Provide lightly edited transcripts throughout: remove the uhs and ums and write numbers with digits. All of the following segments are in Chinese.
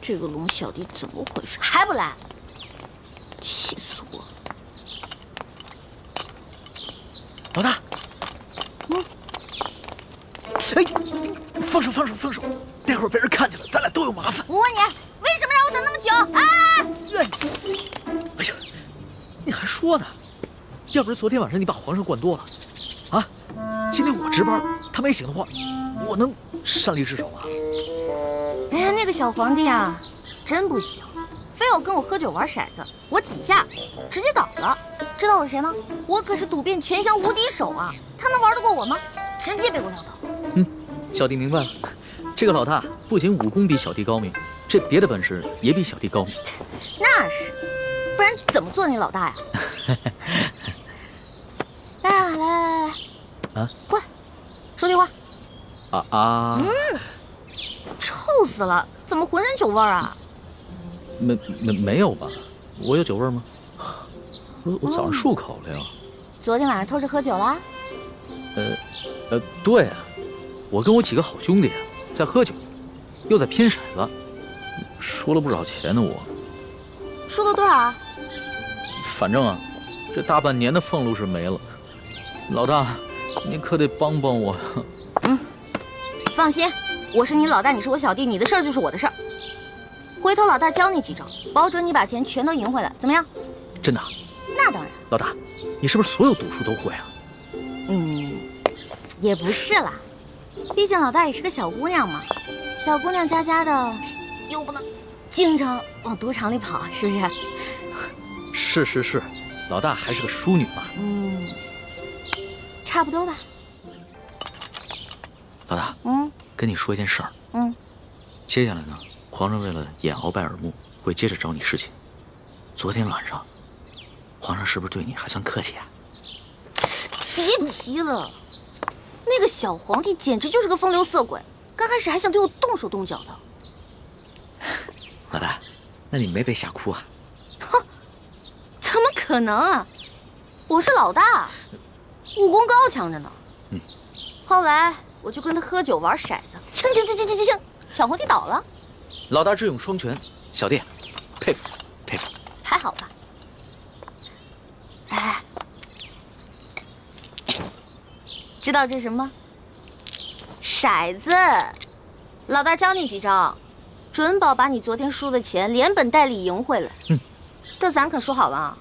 这个龙小弟怎么回事？还不来？气死我了！老大，哎，放手，待会儿被人看见了，咱俩都有麻烦。我问你，为什么让我等那么久啊？哎呀，你还说呢？要不是昨天晚上你把皇上灌多了，啊，今天我值班，他没醒的话，我能擅离职守吗？哎呀，那个小皇帝啊，真不行，非要跟我喝酒玩骰子，我几下直接倒了。知道我是谁吗？我可是赌遍全乡无敌手啊！他能玩得过我吗？直接被我撂倒。小弟明白了，这个老大不仅武功比小弟高明，这别的本事也比小弟高明。那是，不然怎么做你老大呀？来，啊，过来，说句话。臭死了！怎么浑身酒味儿啊？没有吧？我有酒味吗？我早上漱口了呀。昨天晚上偷着喝酒啦？对啊，我跟我几个好兄弟在喝酒，又在拼骰子，输了不少钱呢。我输了多少啊？反正啊，这大半年的俸禄是没了。老大，你可得帮帮我。放心，我是你老大，你是我小弟，你的事儿就是我的事儿。回头老大教你几招，保准你把钱全都赢回来，怎么样？真的？那当然。老大，你是不是所有赌术都会啊？也不是啦，毕竟老大也是个小姑娘嘛，小姑娘家的，又不能经常往赌场里跑，是不是？是，老大还是个淑女嘛。差不多吧。老大，跟你说一件事儿。接下来呢，皇上为了掩鳌拜耳目，会接着找你侍寝。昨天晚上，皇上是不是对你还算客气啊？别提了，那个小皇帝简直就是个风流色鬼，刚开始还想对我动手动脚的。老大，那你没被吓哭啊？哼，怎么可能啊！我是老大，武功高强着呢。后来我就跟他喝酒玩骰子，清，小皇帝倒了。老大智勇双全，小弟佩服。还好吧。哎，知道这是什么吗？骰子。老大教你几招，准保把你昨天输的钱连本带利赢回来。但咱可说好了啊，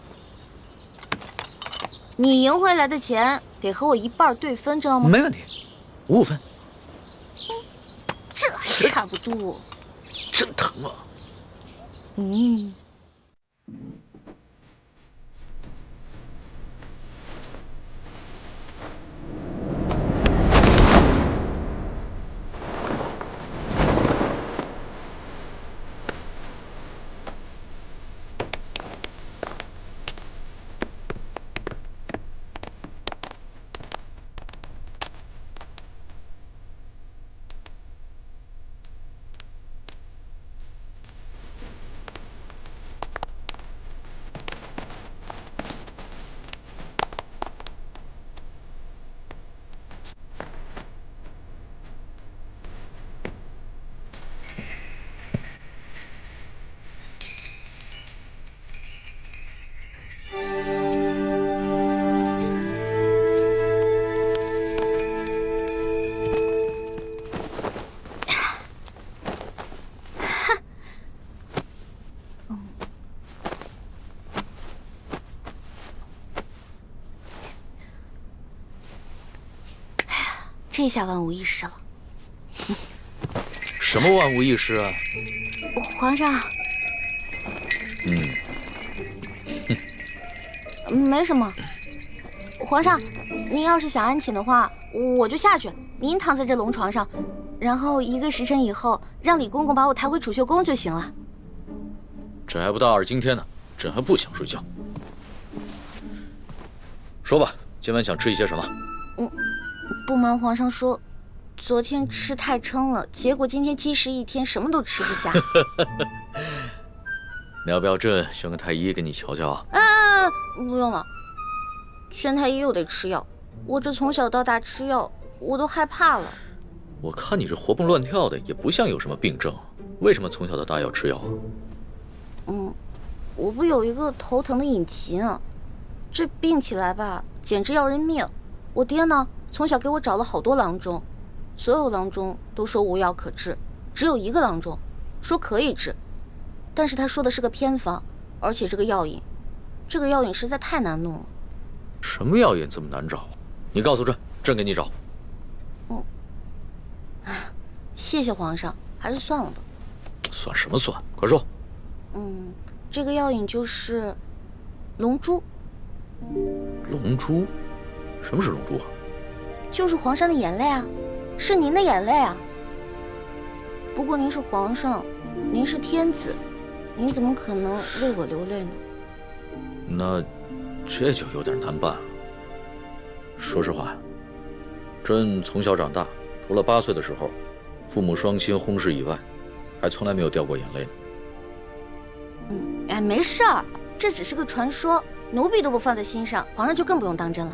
你赢回来的钱得和我一半对分，知道吗？没问题，55分。这还差不多。真疼啊！这下万无一失了。什么万无一失啊？皇上。没什么。皇上，您要是想安寝的话，我就下去，您躺在这龙床上，然后1个时辰以后，让李公公把我抬回储秀宫就行了。这还不到2更天呢，朕还不想睡觉。说吧，今晚想吃一些什么？不瞒皇上说，昨天吃太撑了，结果今天积食1天，什么都吃不下。你要不要朕选个太医给你瞧瞧啊？不用了，宣太医又得吃药，我这从小到大吃药，我都害怕了。我看你这活蹦乱跳的，也不像有什么病症。为什么从小到大要吃药啊？我不有一个头疼的隐疾啊，这病起来吧，简直要人命。我爹呢，从小给我找了好多郎中，所有郎中都说无药可治，只有一个郎中说可以治，但是他说的是个偏方，而且这个药引实在太难弄了。什么药引这么难找？你告诉朕，朕给你找。谢谢皇上，还是算了吧。算什么算？快说。这个药引就是龙珠。龙珠？什么是龙珠啊？就是皇上的眼泪啊，是您的眼泪啊。不过您是皇上，您是天子，您怎么可能为我流泪呢？那这就有点难办了。说实话呀，朕从小长大，除了8岁的时候，父母双亲薨逝以外，还从来没有掉过眼泪呢。没事儿，这只是个传说，奴婢都不放在心上，皇上就更不用当真了。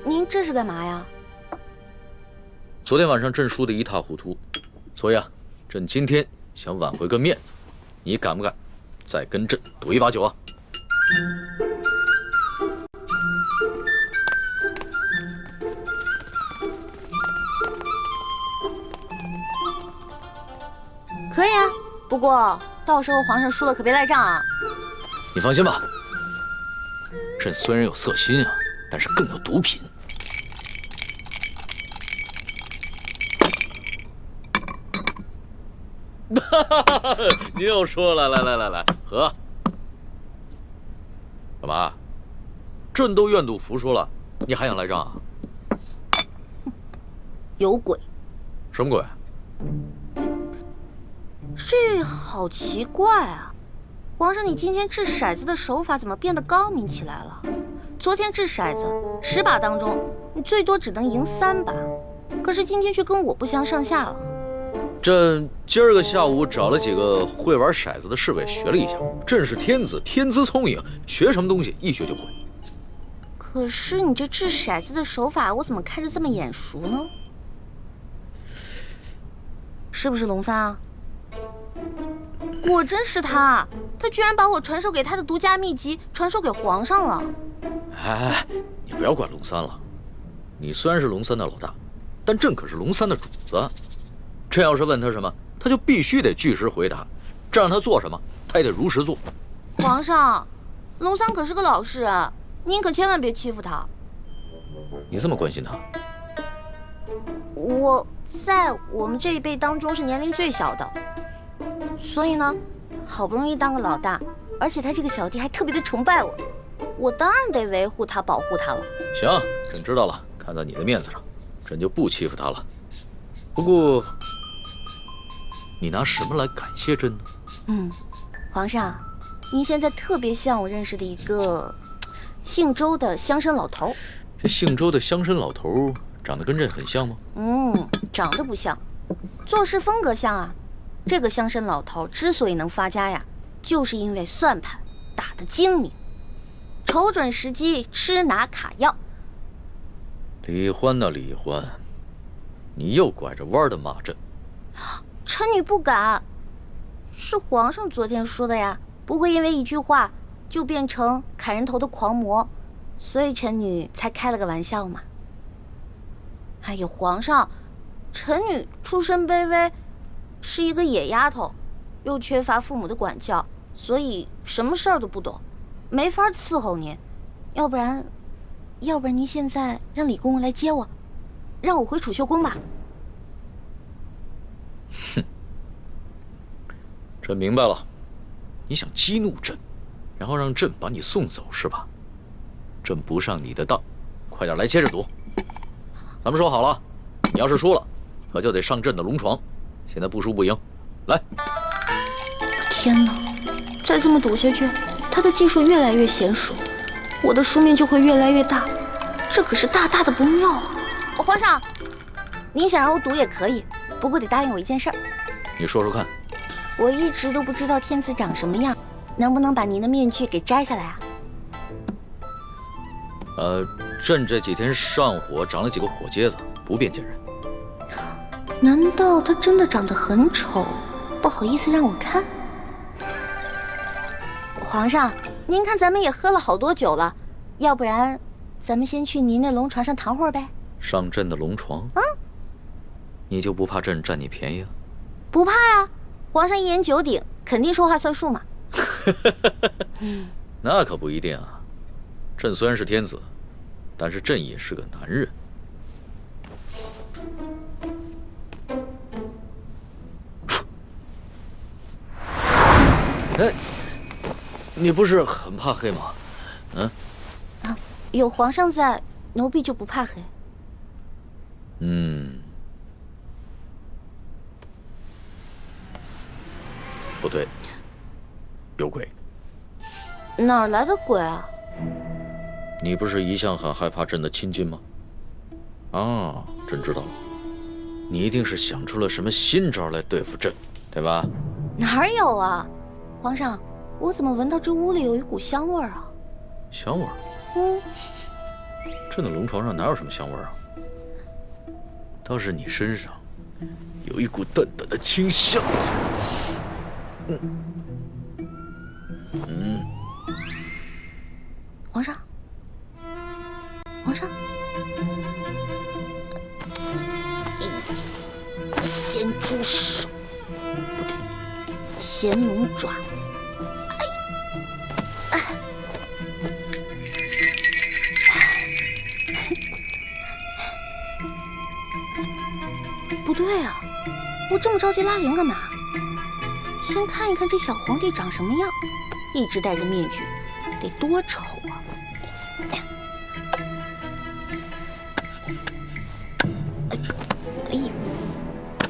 您这是干嘛呀？昨天晚上朕输得一塌糊涂，所以啊，朕今天想挽回个面子，你敢不敢再跟朕赌一把酒啊？可以啊，不过到时候皇上输了可别赖账啊。你放心吧，朕虽然有色心啊，但是更有毒品。你又说了，来，喝。干嘛？朕都愿赌服输了，你还想赖账啊？有鬼！什么鬼？这好奇怪啊！皇上，你今天掷骰子的手法怎么变得高明起来了？昨天掷骰子10把当中，你最多只能赢3把，可是今天却跟我不相上下了。朕今儿个下午找了几个会玩骰子的侍卫学了一下，朕是天子，天资聪颖，学什么东西一学就会。可是你这掷骰子的手法，我怎么看着这么眼熟呢？是不是龙三啊？果真是他，他居然把我传授给他的独家秘籍传授给皇上了。哎，你不要管龙三了，你虽然是龙三的老大，但朕可是龙三的主子。朕要是问他什么，他就必须得据实回答，这让他做什么，他也得如实做。皇上，龙三可是个老实人，您可千万别欺负他。你这么关心他？我在我们这一辈当中是年龄最小的，所以呢，好不容易当个老大，而且他这个小弟还特别的崇拜我，我当然得维护他、保护他了。行，朕知道了，看在你的面子上，朕就不欺负他了。不过，你拿什么来感谢朕呢？皇上，您现在特别像我认识的一个姓周的乡绅老头。这姓周的乡绅老头长得跟朕很像吗？长得不像，做事风格像啊。这个乡绅老头之所以能发家呀，就是因为算盘打得精明，瞅准时机吃拿卡要。李欢呐，李欢，你又拐着弯的骂朕。臣女不敢，是皇上昨天说的呀，不会因为一句话就变成砍人头的狂魔，所以臣女才开了个玩笑嘛。哎呀，皇上，臣女出身卑微，是一个野丫头，又缺乏父母的管教，所以什么事儿都不懂，没法伺候您。要不然您现在让李公公来接我，让我回储秀宫吧。哼，朕明白了，你想激怒朕，然后让朕把你送走是吧？朕不上你的当，快点来接着赌。咱们说好了，你要是输了，可就得上朕的龙床。现在不输不赢，来！天哪，再这么赌下去，他的技术越来越娴熟，我的输面就会越来越大，这可是大大的不妙啊！皇上，您想让我赌也可以，不过得答应我一件事儿。你说说看。我一直都不知道天子长什么样，能不能把您的面具给摘下来啊？朕这几天上火长了几个火疖子，不便见人。难道他真的长得很丑，不好意思让我看？皇上，您看咱们也喝了好多酒了，要不然咱们先去您那龙床上躺会儿呗？上朕的龙床？你就不怕朕占你便宜啊？不怕呀，皇上一言九鼎，肯定说话算数嘛。那可不一定啊。朕虽然是天子，但是朕也是个男人。哎，你不是很怕黑吗？有皇上在，奴婢就不怕黑。不对，有鬼。哪儿来的鬼啊？你不是一向很害怕朕的亲近吗？啊，朕知道了，你一定是想出了什么新招来对付朕，对吧？哪儿有啊？皇上，我怎么闻到这屋里有一股香味儿啊？香味儿？朕的龙床上哪有什么香味儿啊？倒是你身上有一股淡淡的清香。皇上，皇上，咸猪手，不对，咸龙爪。不对啊，我这么着急拉铃干嘛？先看一看这小皇帝长什么样，一直戴着面具，得多丑啊！哎呦，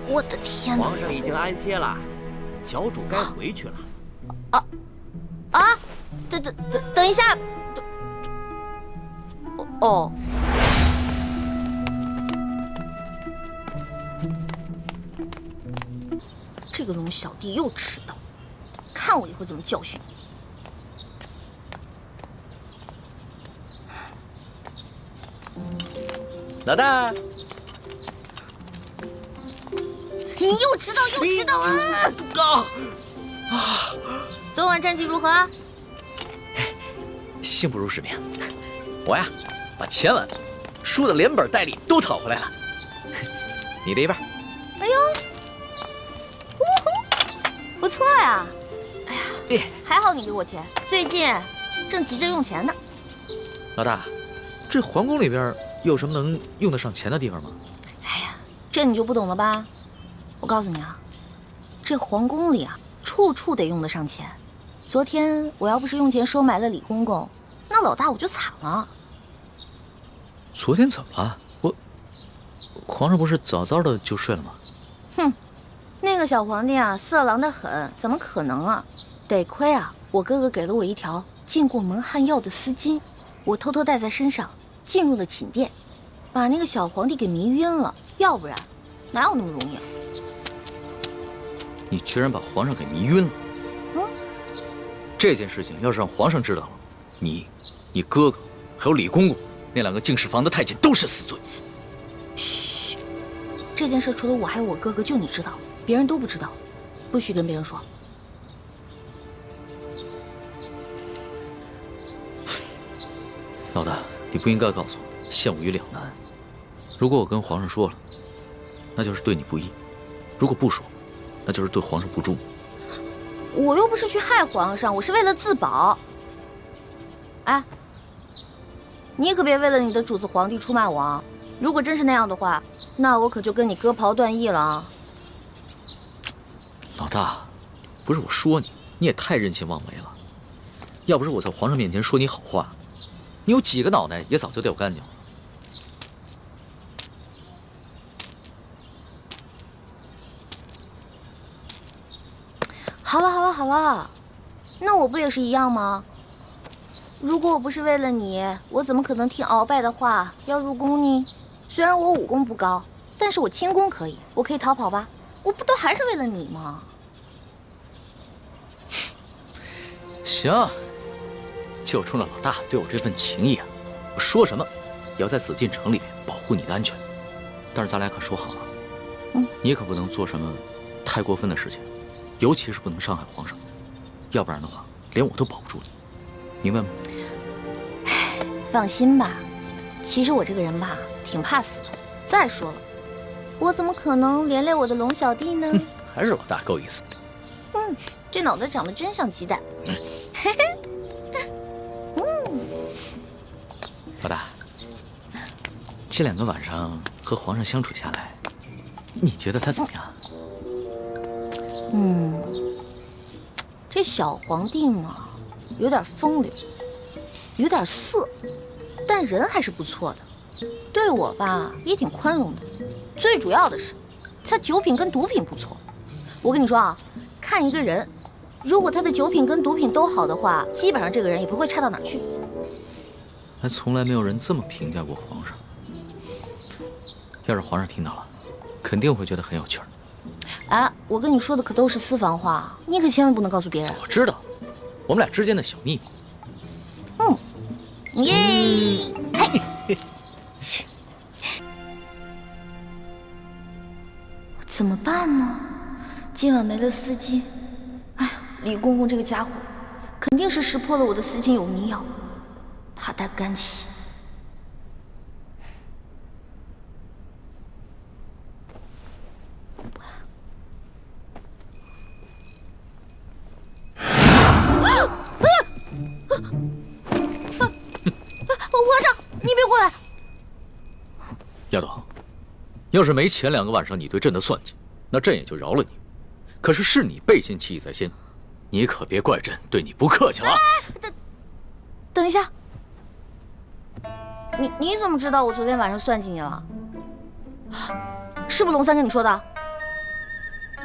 我的天哪！皇上已经安歇了，小主该回去了。等一下，哦。这个龙小弟又迟到，看我一会儿怎么教训你。老大，你又迟到啊！昨晚战绩如何啊？幸不辱使命。我呀，把前晚输的连本带利都讨回来了。你的一半。哎呦！不错呀，哎呀，还好你给我钱，最近正急着用钱呢。老大，这皇宫里边有什么能用得上钱的地方吗？哎呀，这你就不懂了吧？我告诉你啊，这皇宫里啊，处处得用得上钱。昨天我要不是用钱收买了李公公，那老大我就惨了。昨天怎么了？皇上不是早早的就睡了吗？哼。那个小皇帝啊，色狼得很，怎么可能啊？得亏啊，我哥哥给了我一条进过蒙汗药的丝巾，我偷偷带在身上，进入了寝殿，把那个小皇帝给迷晕了。要不然，哪有那么容易啊？你居然把皇上给迷晕了！这件事情要是让皇上知道了，你哥哥还有李公公那两个净室房的太监都是死罪。嘘，这件事除了我还有我哥哥，就你知道。别人都不知道，不许跟别人说。老大，你不应该告诉我，陷我于两难。如果我跟皇上说了，那就是对你不义；如果不说，那就是对皇上不忠。我又不是去害皇上，我是为了自保。哎，你可别为了你的主子皇帝出卖我啊！如果真是那样的话，那我可就跟你割袍断义了啊！老大，不是我说你，你也太任性妄为了。要不是我在皇上面前说你好话，你有几个脑袋也早就掉干净了。好了，那我不也是一样吗？如果我不是为了你，我怎么可能听鳌拜的话要入宫呢？虽然我武功不高，但是我轻功可以，我可以逃跑吧？我不都还是为了你吗？行，就冲着老大对我这份情谊啊，我说什么也要在紫禁城里面保护你的安全。但是咱俩可说好了，你可不能做什么太过分的事情，尤其是不能伤害皇上，要不然的话，连我都保不住你，明白吗？放心吧，其实我这个人吧，挺怕死的。再说了，我怎么可能连累我的龙小弟呢？还是老大够意思。这脑袋长得真像鸡蛋。老大，这2个晚上和皇上相处下来，你觉得他怎么样？这小皇帝嘛，有点风流，有点色，但人还是不错的。对我吧，也挺宽容的。最主要的是，他酒品跟毒品不错。我跟你说啊，看一个人，如果他的酒品跟毒品都好的话，基本上这个人也不会差到哪儿去。还从来没有人这么评价过皇上。要是皇上听到了，肯定会觉得很有趣儿。啊，我跟你说的可都是私房话，你可千万不能告诉别人。我知道，我们俩之间的小秘密。耶！怎么办呢？今晚没了丝巾。哎呀，李公公这个家伙，肯定是识破了我的丝巾有迷药，怕他干洗。皇上，你别过来！丫头，要是没前2个晚上你对朕的算计，那朕也就饶了你。可是你背信弃义在先，你可别怪朕对你不客气了。等一下，你怎么知道我昨天晚上算计你了？是不是龙三跟你说的？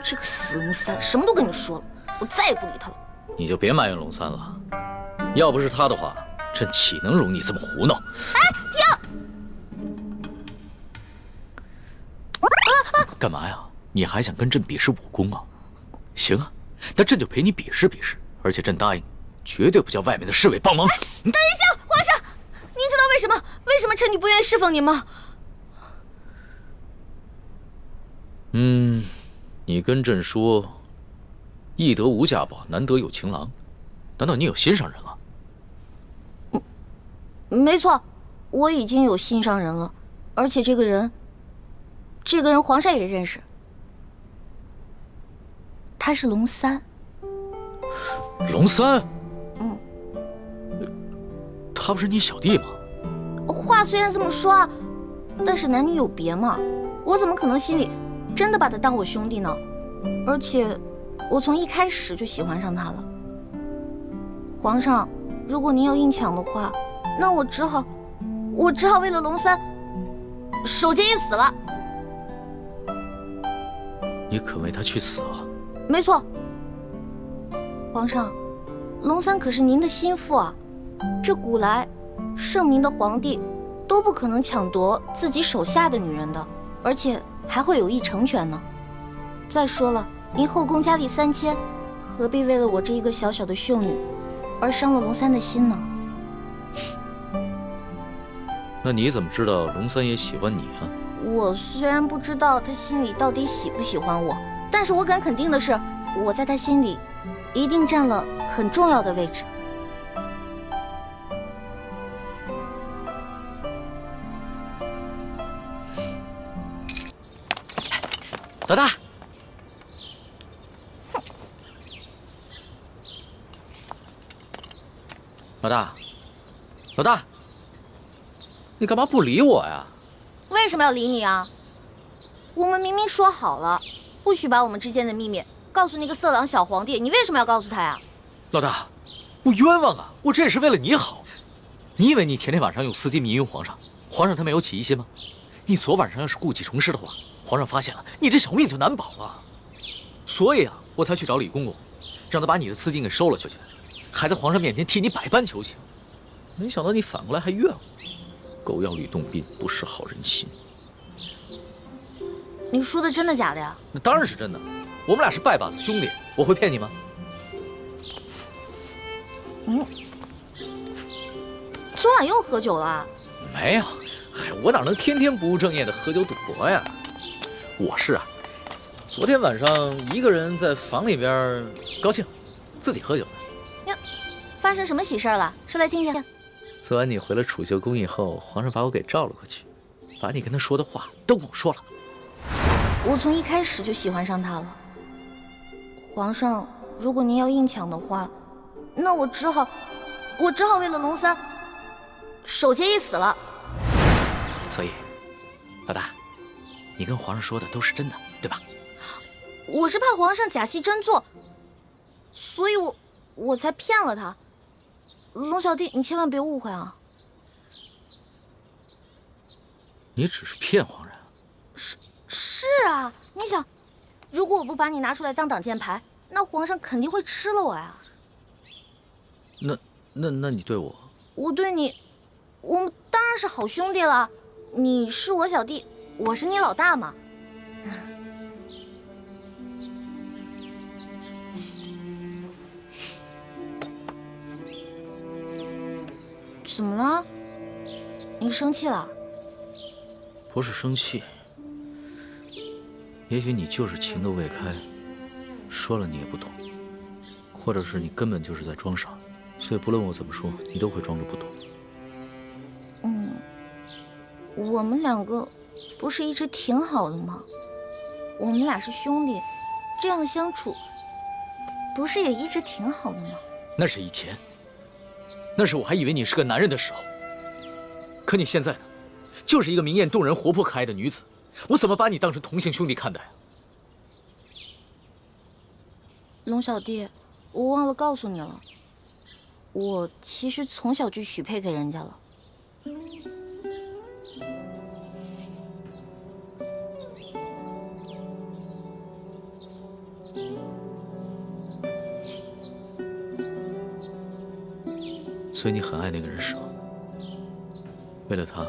这个死龙三，什么都跟你说了，我再也不理他了。你就别埋怨龙三了，要不是他的话，朕岂能容你这么胡闹？哎，停！干嘛呀？你还想跟朕比试武功啊？行啊，那朕就陪你比试比试，而且朕答应，绝对不叫外面的侍卫帮忙。等一下，皇上，您知道为什么臣女不愿意侍奉您吗？你跟朕说，易得无价宝，难得有情郎，难道你有心上人了？没错，我已经有心上人了，而且这个人皇上也认识，他是龙三。龙三？他不是你小弟吗？话虽然这么说，但是男女有别嘛，我怎么可能心里真的把他当我兄弟呢？而且我从一开始就喜欢上他了。皇上，如果您要硬抢的话，那我只好为了龙三守节一死了。你肯为他去死啊？没错，皇上，龙三可是您的心腹啊，这古来圣明的皇帝都不可能抢夺自己手下的女人的，而且还会有意成全呢。再说了，您后宫佳丽3000，何必为了我这一个小小的秀女而伤了龙三的心呢？那你怎么知道龙三也喜欢你啊？我虽然不知道他心里到底喜不喜欢我，但是我敢肯定的是，我在他心里一定占了很重要的位置。老大，老大，你干嘛不理我呀？为什么要理你啊？我们明明说好了，不许把我们之间的秘密告诉那个色狼小皇帝，你为什么要告诉他呀？老大，我冤枉啊！我这也是为了你好。你以为你前天晚上用丝巾迷晕皇上，皇上他没有起疑心吗？你昨晚上要是故技重施的话，皇上发现了，你这小命就难保了。所以啊，我才去找李公公，让他把你的丝巾给收了去，还在皇上面前替你百般求情。没想到你反过来还怨我，狗咬吕洞宾，不识好人心。你说的真的假的呀？那当然是真的，我们俩是拜把子兄弟，我会骗你吗？昨晚又喝酒了？没有，嗨，我哪能天天不务正业的喝酒赌博呀？我是啊，昨天晚上一个人在房里边高兴，自己喝酒呢。呀，发生什么喜事了？说来听听。昨晚你回了储秀宫以后，皇上把我给召了过去，把你跟他说的话都跟我说了。我从一开始就喜欢上他了。皇上，如果您要硬抢的话，那我只好为了龙三守节一死了。所以，老大，你跟皇上说的都是真的，对吧？我是怕皇上假戏真做，所以我才骗了他。龙小弟，你千万别误会啊！你只是骗皇上？是啊，你想，如果我不把你拿出来当挡箭牌，那皇上肯定会吃了我呀。那你对我？我对你，我们当然是好兄弟了。你是我小弟，我是你老大嘛。怎么了？你生气了？不是生气，也许你就是情窦未开，说了你也不懂，或者是你根本就是在装傻，所以不论我怎么说，你都会装着不懂。我们两个不是一直挺好的吗？我们俩是兄弟，这样相处不是也一直挺好的吗？那是以前，那是我还以为你是个男人的时候。可你现在呢，就是一个明艳动人、活泼可爱的女子，我怎么把你当成同性兄弟看待啊？龙小弟，我忘了告诉你了，我其实从小就许配给人家了。所以你很爱那个人是吗？为了他，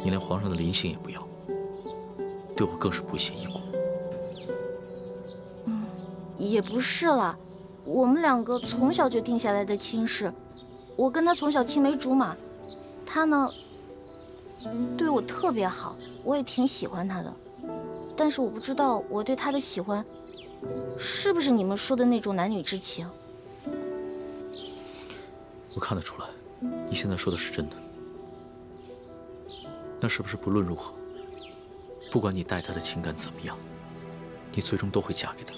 你连皇上的临幸也不要，对我更是不屑一顾。也不是啦，我们两个从小就定下来的亲事，我跟他从小青梅竹马，他呢对我特别好，我也挺喜欢他的，但是我不知道我对他的喜欢是不是你们说的那种男女之情。我看得出来，你现在说的是真的。那是不是不论如何，不管你待他的情感怎么样，你最终都会嫁给他？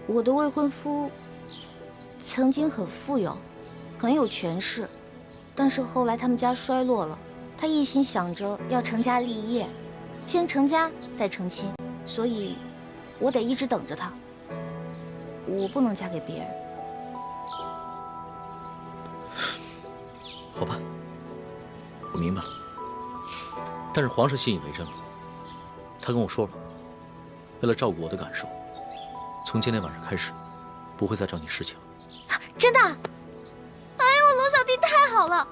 我的未婚夫曾经很富有，很有权势，但是后来他们家衰落了，他一心想着要成家立业，先成家再成亲，所以我得一直等着他，我不能嫁给别人。好吧，我明白了。但是皇上信以为真了，他跟我说了，为了照顾我的感受，从今天晚上开始，不会再找你侍寝了。真的？哎呦，龙小弟太好了，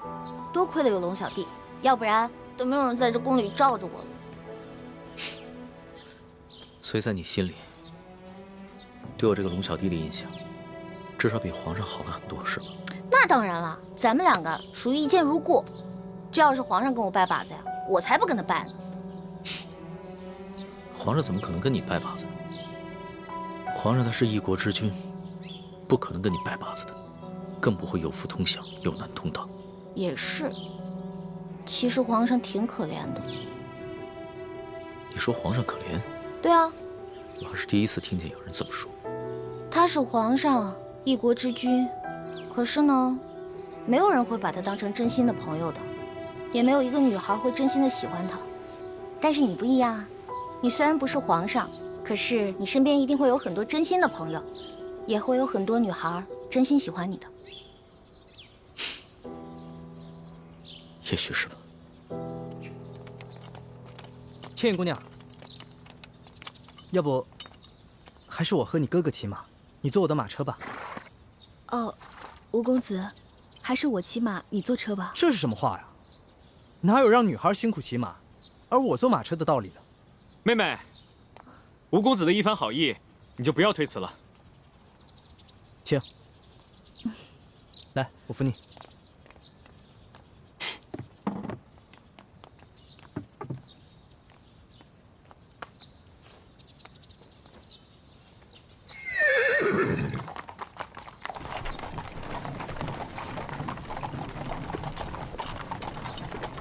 多亏了有龙小弟，要不然都没有人在这宫里罩着我了。所以在你心里，对我这个龙小弟的印象，至少比皇上好了很多，是吗？那当然了，咱们两个属于一见如故。这要是皇上跟我拜把子呀，我才不跟他拜呢。皇上怎么可能跟你拜把子呢？皇上他是一国之君，不可能跟你拜把子的，更不会有福同享，有难同当。也是，其实皇上挺可怜的。你说皇上可怜？对啊，我还是第一次听见有人这么说。他是皇上，一国之君，可是呢，没有人会把他当成真心的朋友的，也没有一个女孩会真心的喜欢他。但是你不一样啊，你虽然不是皇上，可是你身边一定会有很多真心的朋友，也会有很多女孩真心喜欢你的。也许是吧。倩影姑娘，要不还是我和你哥哥骑马，你坐我的马车吧。哦，吴公子，还是我骑马，你坐车吧。这是什么话呀？哪有让女孩辛苦骑马，而我坐马车的道理呢？妹妹，吴公子的一番好意，你就不要推辞了。请，来，我扶你。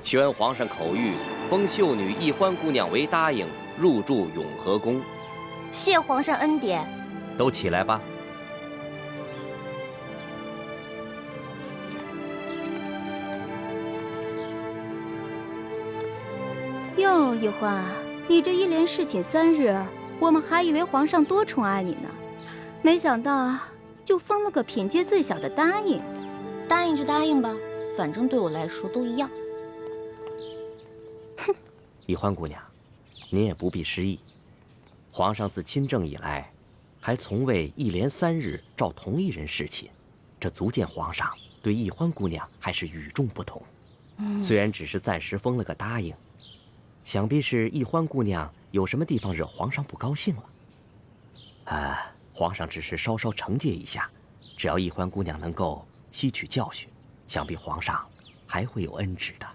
宣皇上口谕，封秀女易欢姑娘为答应，入住永和宫。谢皇上恩典。都起来吧。哟，易欢，你这一连侍寝3日，我们还以为皇上多宠爱你呢，没想到就封了个品阶最小的答应。答应就答应吧，反正对我来说都一样。易欢姑娘，您也不必失意。皇上自亲政以来，还从未一连3日召同一人侍寝，这足见皇上对易欢姑娘还是与众不同。虽然只是暂时封了个答应，想必是易欢姑娘有什么地方惹皇上不高兴了。皇上只是稍稍惩戒一下，只要易欢姑娘能够吸取教训，想必皇上还会有恩旨的。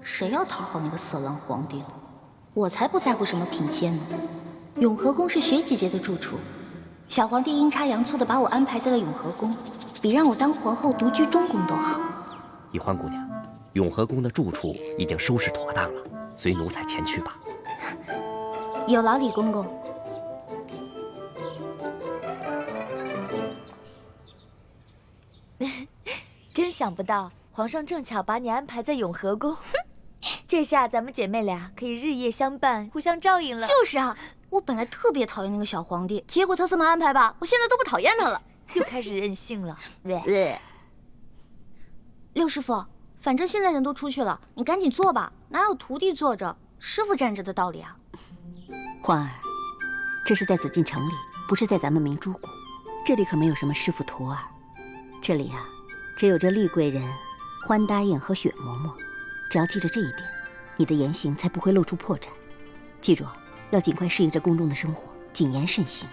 谁要讨好那个色狼皇帝了？我才不在乎什么品阶呢。永和宫是雪姐姐的住处，小皇帝阴差阳错的把我安排在了永和宫，比让我当皇后独居中宫都好。易欢姑娘，永和宫的住处已经收拾妥当了，随奴才前去吧。有劳李公公。真想不到，皇上正巧把你安排在永和宫，这下咱们姐妹俩可以日夜相伴，互相照应了。就是啊，我本来特别讨厌那个小皇帝，结果他这么安排吧，我现在都不讨厌他了，又开始任性了。六师傅，反正现在人都出去了，你赶紧做吧，哪有徒弟坐着，师傅站着的道理啊？欢儿，这是在紫禁城里，不是在咱们明珠谷，这里可没有什么师傅徒儿，这里啊，只有这厉贵人、欢答应和雪嬷嬷。只要记着这一点，你的言行才不会露出破绽。记住，要尽快适应这宫中的生活，谨言慎行，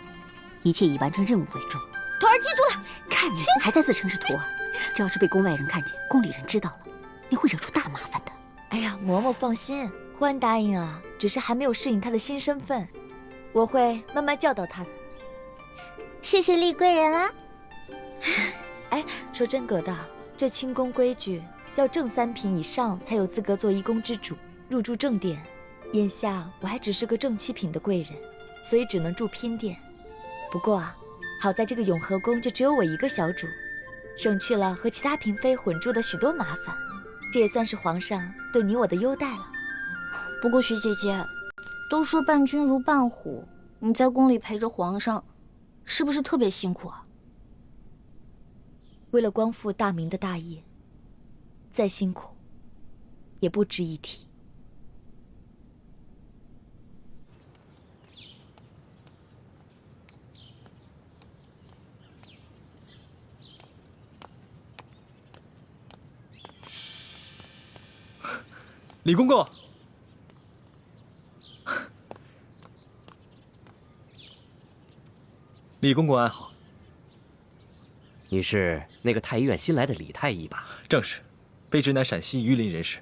一切以完成任务为重。徒儿记住了。看你还在自称是徒儿，这要是被宫外人看见，宫里人知道了，你会惹出大麻烦的。哎呀，嬷嬷放心，欢答应啊，只是还没有适应她的新身份，我会慢慢教导她的。谢谢厉贵人啦。哎，说真格的，这清宫规矩要正3品以上才有资格做一宫之主，入住正殿。眼下我还只是个正7品的贵人，所以只能住嫔殿。不过啊，好在这个永和宫就只有我一个小主，省去了和其他嫔妃混住的许多麻烦，这也算是皇上对你我的优待了。不过徐姐姐，都说伴君如伴虎，你在宫里陪着皇上，是不是特别辛苦啊？为了光复大明的大业，再辛苦也不值一提。李公公，李公公安好。你是那个太医院新来的李太医吧？正是，卑职乃陕西榆林人士，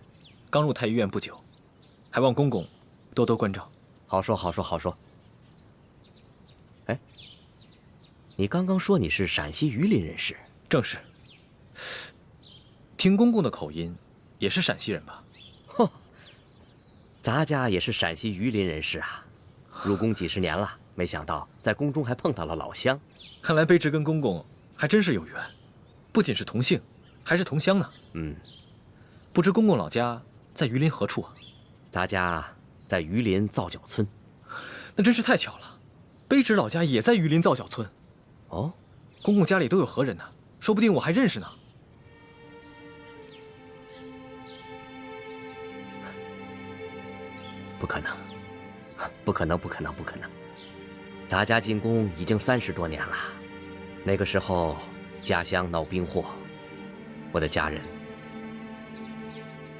刚入太医院不久，还望公公多多关照。好说好说好说。哎，你刚刚说你是陕西榆林人士？正是。听公公的口音，也是陕西人吧？哼，咱家也是陕西榆林人士啊，入宫几十年了，没想到在宫中还碰到了老乡。看来卑职跟公公还真是有缘，不仅是同姓，还是同乡呢。不知公公老家在榆林何处啊？咱家在榆林皂角村。那真是太巧了，卑职老家也在榆林皂角村。哦，公公家里都有何人呢？说不定我还认识呢。不可能，不可能，不可能，不可能！咱家进宫已经30多年了，那个时候家乡闹兵祸，我的家人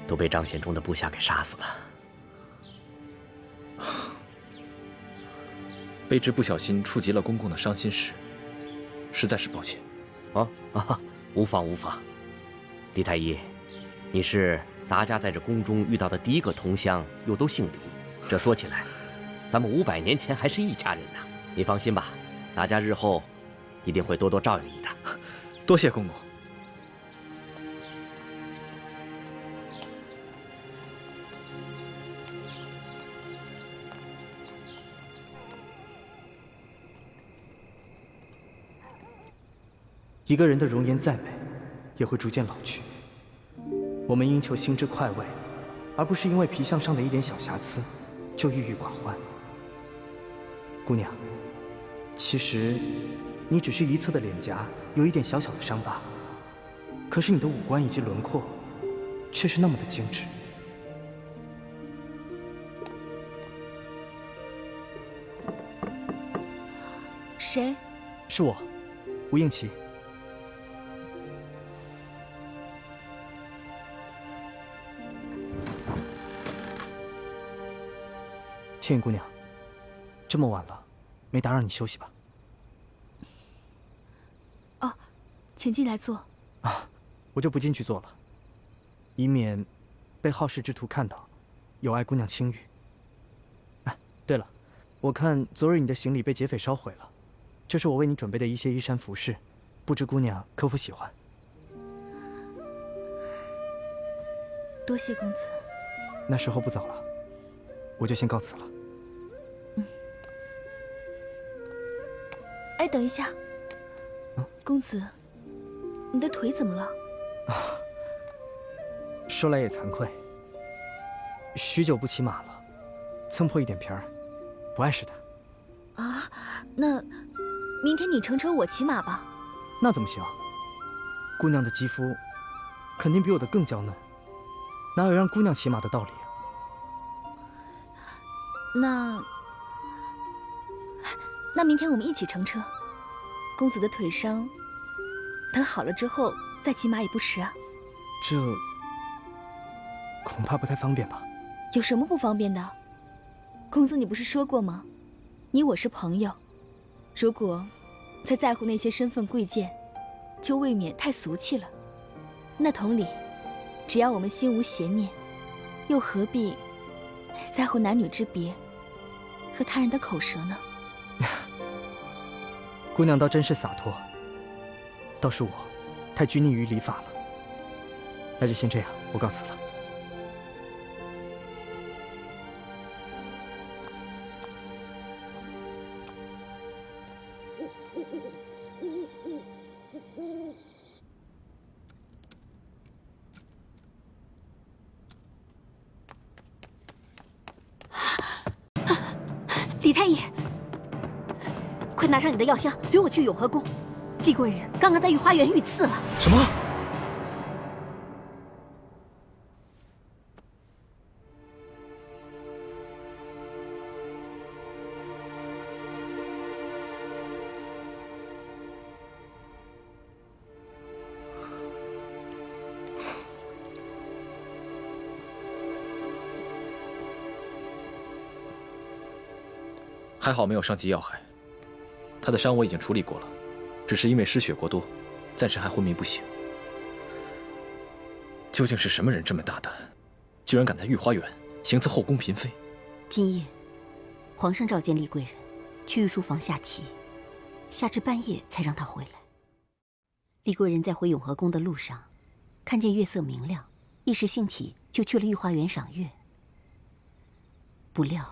都被张献忠的部下给杀死了。卑职不小心触及了公公的伤心事，实在是抱歉。无妨无妨。李太医，你是咱家在这宫中遇到的第一个同乡，又都姓李，这说起来，咱们500年前还是一家人呢。你放心吧，咱家日后一定会多多照应你的。多谢公公。一个人的容颜再美，也会逐渐老去。我们应求心之快慰，而不是因为皮相上的一点小瑕疵就郁郁寡欢。姑娘，其实你只是一侧的脸颊有一点小小的伤疤，可是你的五官以及轮廓却是那么的精致。谁？是我，吴应奇。倩影姑娘，这么晚了，没打扰你休息吧？哦，请进来坐。我就不进去坐了，以免被好事之徒看到，有碍姑娘清誉。哎，对了，我看昨日你的行李被劫匪烧毁了，这是我为你准备的一些衣衫服饰，不知姑娘可否喜欢？多谢公子。那时候不早了，我就先告辞了。哎，等一下，公子，你的腿怎么了？说来也惭愧，许久不骑马了，蹭破一点皮儿，不碍事的。啊，那明天你乘车，我骑马吧。那怎么行？姑娘的肌肤肯定比我的更娇嫩，哪有让姑娘骑马的道理啊？那明天我们一起乘车。公子的腿伤，等好了之后再骑马也不迟啊。这恐怕不太方便吧？有什么不方便的？公子，你不是说过吗？你我是朋友，如果再在乎那些身份贵贱，就未免太俗气了。那同理，只要我们心无邪念，又何必在乎男女之别和他人的口舌呢？姑娘倒真是洒脱，倒是我太拘泥于礼法了。那就先这样，我告辞了。李太医，快拿上你的药箱，随我去永和宫。厉贵人刚刚在御花园遇刺了。什么？还好没有伤及要害，他的伤我已经处理过了，只是因为失血过多，暂时还昏迷不醒。究竟是什么人这么大胆，居然敢在御花园行刺后宫嫔妃？今夜，皇上召见厉贵人去御书房下棋，下至半夜才让他回来。厉贵人在回永和宫的路上，看见月色明亮，一时兴起就去了御花园赏月。不料，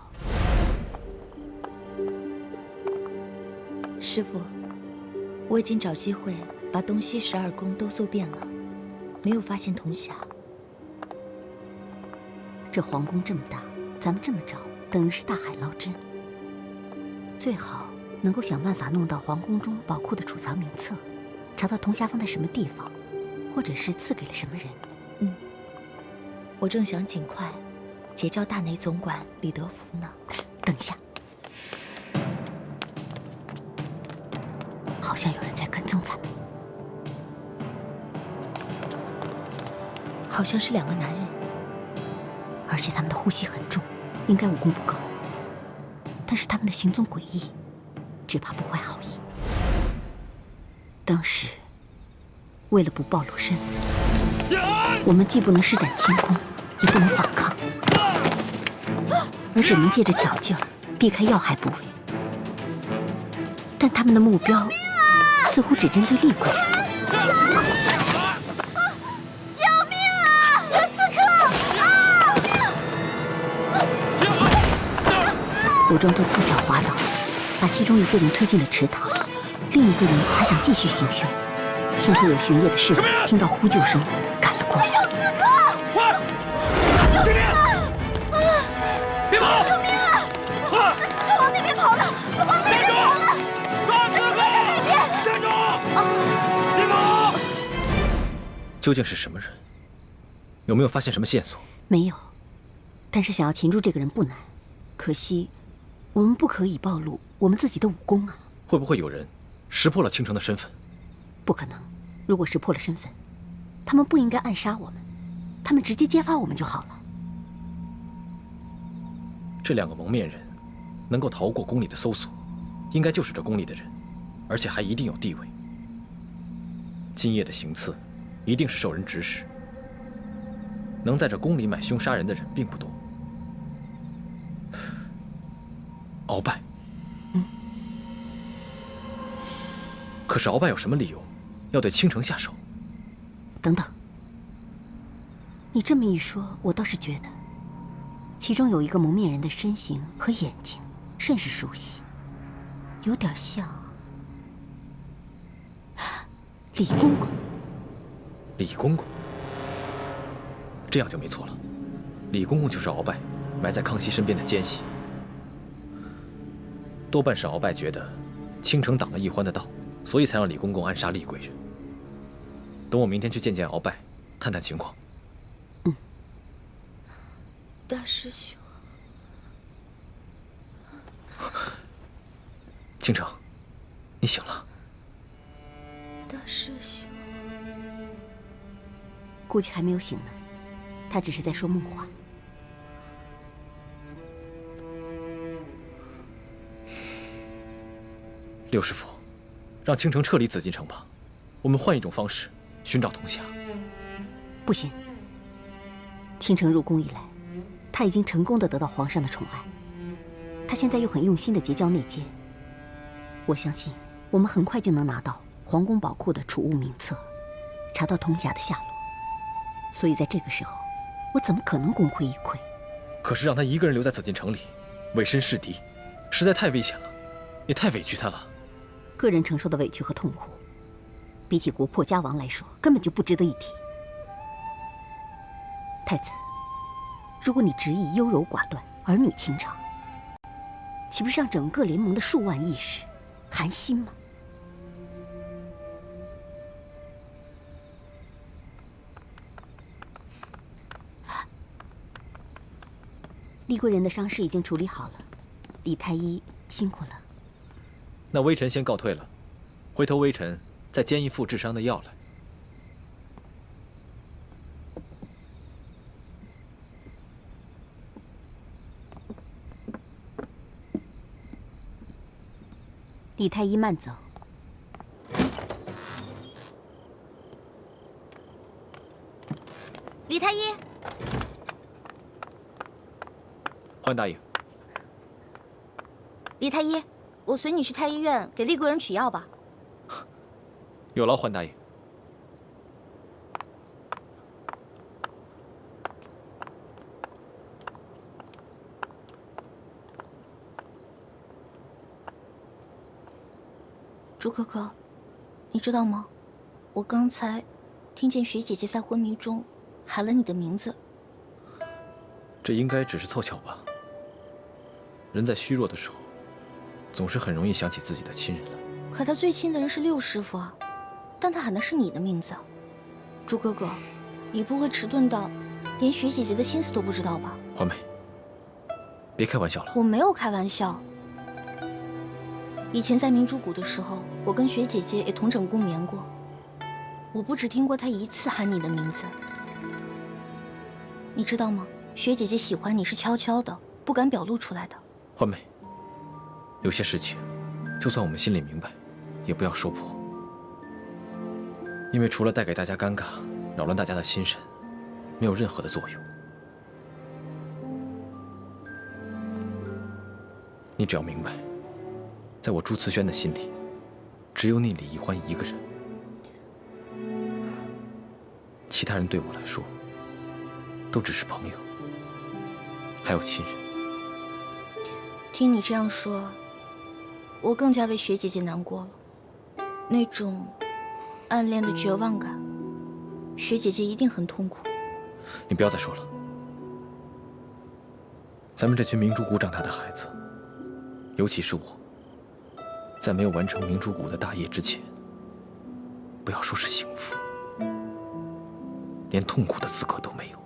师父，我已经找机会把东西12宫都搜遍了，没有发现铜匣。这皇宫这么大，咱们这么找，等于是大海捞针。最好能够想办法弄到皇宫中宝库的储藏名册，查到铜匣放在什么地方，或者是赐给了什么人。我正想尽快结交大内总管李德福呢。等一下。好像有人在跟踪咱们，好像是2个男人，而且他们的呼吸很重，应该武功不高。但是他们的行踪诡异，只怕不怀好意。当时，为了不暴露身份，我们既不能施展轻功，也不能反抗，而只能借着巧劲儿避开要害部位。但他们的目标似乎只针对厉鬼人。救命啊！刺客！我装作凑巧滑倒，把其中一个人推进了池塘，另一个人还想继续行凶。幸亏有巡夜的侍卫听到呼救声，赶了过来。有刺客！快！这边！别跑！救命啊！刺客往那边跑了！往那边跑了！抓刺客！在那边！站住！别跑！究竟是什么人？有没有发现什么线索？没有，但是想要擒住这个人不难，可惜我们不可以暴露我们自己的武功啊。会不会有人识破了倾城的身份？不可能，如果识破了身份，他们不应该暗杀我们，他们直接揭发我们就好了。这两个蒙面人能够逃过宫里的搜索，应该就是这宫里的人，而且还一定有地位。今夜的行刺一定是受人指使，能在这宫里买凶杀人的人并不多。鳌拜，可是鳌拜有什么理由要对倾城下手？等等，你这么一说，我倒是觉得，其中有一个蒙面人的身形和眼睛甚是熟悉，有点像李公公。李公公，这样就没错了。李公公就是鳌拜埋在康熙身边的奸细，多半是鳌拜觉得倾城挡了奕欢的道，所以才让李公公暗杀厉贵人。等我明天去见见鳌拜，探探情况。大师兄，倾城，你醒了。大师兄，估计还没有醒呢，他只是在说梦话。六师傅，让倾城撤离紫禁城吧，我们换一种方式寻找童霞。不行，倾城入宫以来，他已经成功的得到皇上的宠爱，他现在又很用心的结交内奸，我相信我们很快就能拿到皇宫宝库的储物名册，查到童霞的下落。所以在这个时候，我怎么可能功亏一篑？可是让他一个人留在紫禁城里，委身侍敌，实在太危险了，也太委屈他了。个人承受的委屈和痛苦，比起国破家亡来说，根本就不值得一提。太子，如果你执意优柔寡断、儿女情长，岂不是让整个联盟的数万义士寒心吗？厉贵人的伤势已经处理好了，李太医辛苦了。那微臣先告退了，回头微臣再煎一副治伤的药来。李太医慢走。李太医，欢大爷。李太医，我随你去太医院给厉贵人取药吧。有劳欢大爷。朱哥哥，你知道吗？我刚才听见雪姐姐在昏迷中喊了你的名字。这应该只是凑巧吧。人在虚弱的时候，总是很容易想起自己的亲人了。可他最亲的人是六师傅啊，但他喊的是你的名字。朱哥哥，你不会迟钝到连雪姐姐的心思都不知道吧？欢梅，别开玩笑了。我没有开玩笑。以前在明珠谷的时候，我跟雪姐姐也同枕共眠过。我不只听过她一次喊你的名字，你知道吗？学姐姐喜欢你是悄悄的，不敢表露出来的。欢梅，有些事情，就算我们心里明白，也不要说破，因为除了带给大家尴尬，扰乱大家的心神，没有任何的作用。你只要明白，在我朱慈轩的心里，只有你李易欢一个人，其他人对我来说，都只是朋友，还有亲人。听你这样说，我更加为学姐姐难过了。那种暗恋的绝望感，学姐姐一定很痛苦。你不要再说了。咱们这群明珠谷长大的孩子，尤其是我，在没有完成明珠谷的大业之前，不要说是幸福，连痛苦的资格都没有。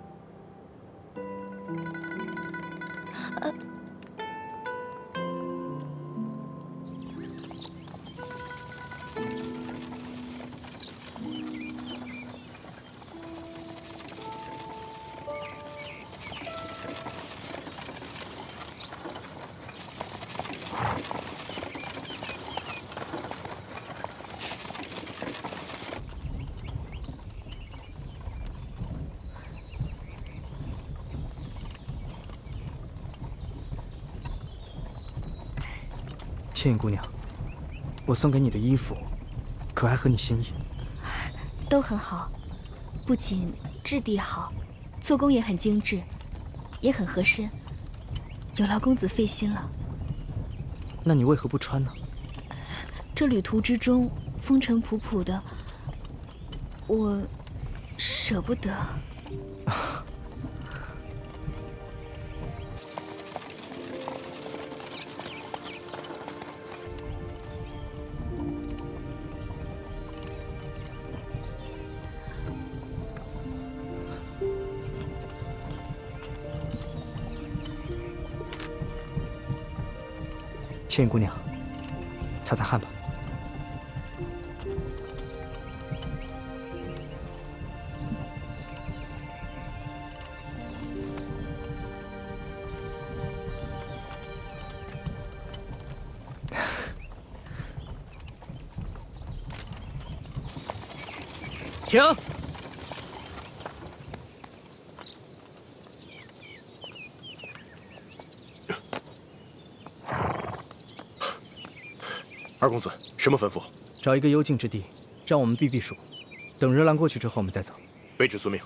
倩影姑娘，我送给你的衣服，可还合你心意？都很好，不仅质地好，做工也很精致，也很合身，有劳公子费心了。那你为何不穿呢？这旅途之中风尘仆仆的，我舍不得。倩影姑娘，擦擦汗吧。停！二公子，什么吩咐？找一个幽静之地，让我们避避暑。等热浪过去之后，我们再走。卑职遵命。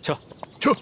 撤！撤！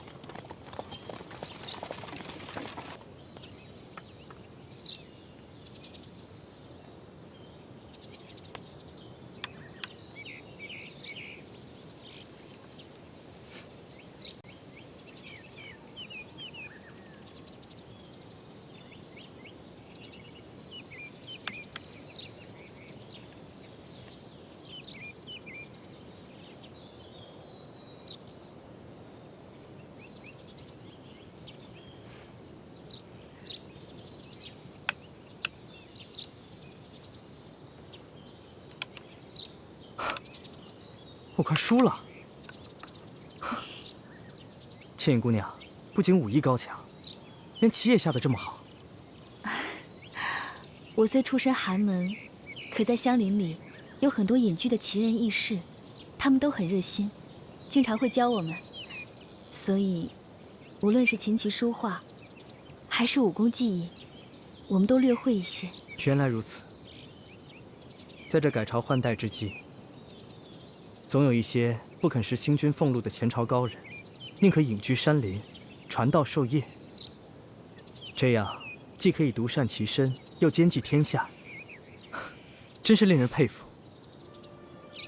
我快输了。倩影姑娘不仅武艺高强，连棋也下得这么好。我虽出身寒门，可在乡邻里有很多隐居的奇人异士，他们都很热心，经常会教我们。所以，无论是琴棋书画，还是武功技艺，我们都略会一些。原来如此。在这改朝换代之际，总有一些不肯食新君俸禄的前朝高人，宁可隐居山林，传道授业。这样既可以独善其身，又兼济天下，真是令人佩服。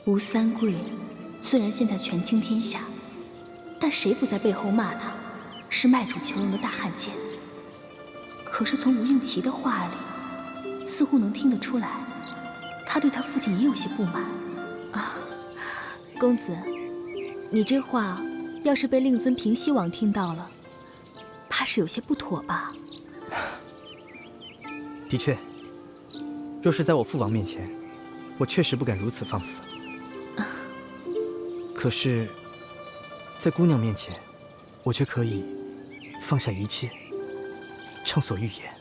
吴三桂虽然现在权倾天下，但谁不在背后骂他是卖主求荣的大汉奸？可是从吴应奇的话里，似乎能听得出来，他对他父亲也有些不满啊。公子，你这话要是被令尊平西王听到了，怕是有些不妥吧？的确，若是在我父王面前，我确实不敢如此放肆。可是，在姑娘面前，我却可以放下一切，畅所欲言。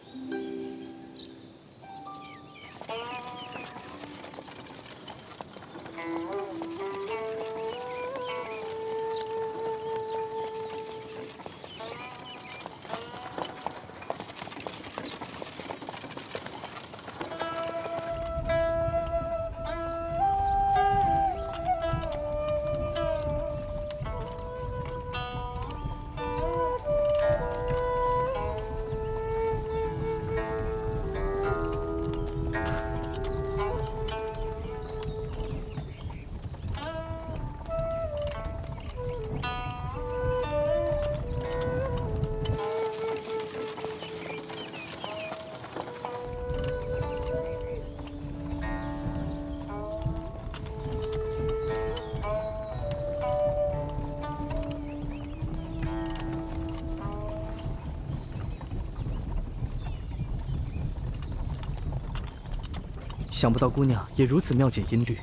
想不到姑娘也如此妙解音律。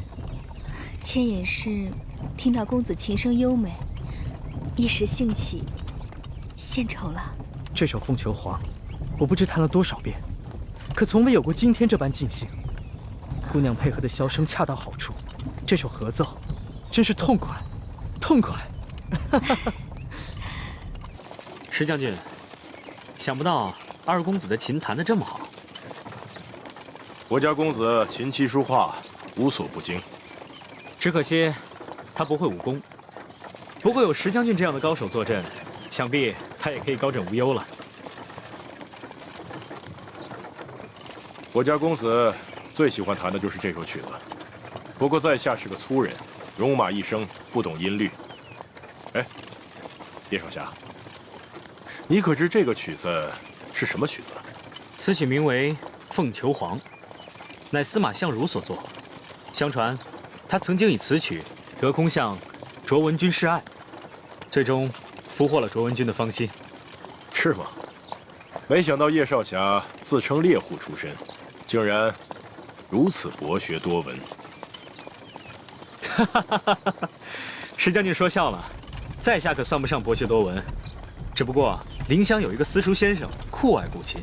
妾也是听到公子琴声优美，一时兴起，献丑了。这首《凤求凰》，我不知弹了多少遍，可从未有过今天这般尽兴。姑娘配合的箫声恰到好处，这首合奏真是痛快，痛快。石将军，想不到二公子的琴弹得这么好。我家公子琴棋书画无所不精，只可惜他不会武功。不过有石将军这样的高手坐镇，想必他也可以高枕无忧了。我家公子最喜欢弹的就是这首曲子。不过在下是个粗人，戎马一生，不懂音律。哎，叶少侠，你可知这个曲子是什么曲子？此曲名为《凤求凰》，乃司马相如所作。相传，他曾经以此曲得空向卓文君示爱，最终俘获了卓文君的芳心。是吗？没想到叶少侠自称猎户出身，竟然如此博学多闻。石将军说笑了，在下可算不上博学多闻，只不过临湘有一个私塾先生酷爱古琴，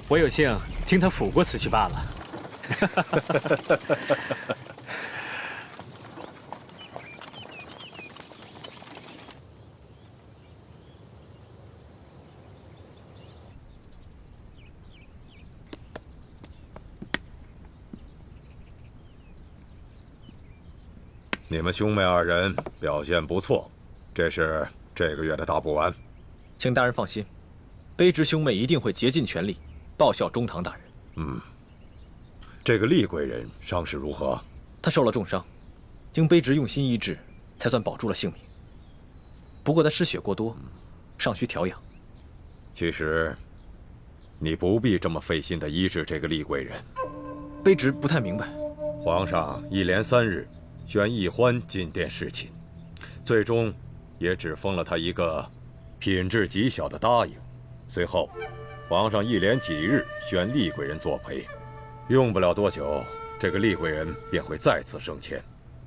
我有幸听他抚过此曲罢了。你们兄妹二人表现不错，这是这个月的大补丸。请大人放心，卑职兄妹一定会竭尽全力报效中堂大人。这个厉贵人伤势如何？他受了重伤，经卑职用心医治，才算保住了性命。不过他失血过多，尚需调养。其实，你不必这么费心地医治这个厉贵人。卑职不太明白。皇上一连3日宣奕欢进殿侍寝，最终也只封了他一个品质极小的答应。随后，皇上一连几日宣厉贵人作陪，用不了多久，这个厉贵人便会再次升迁。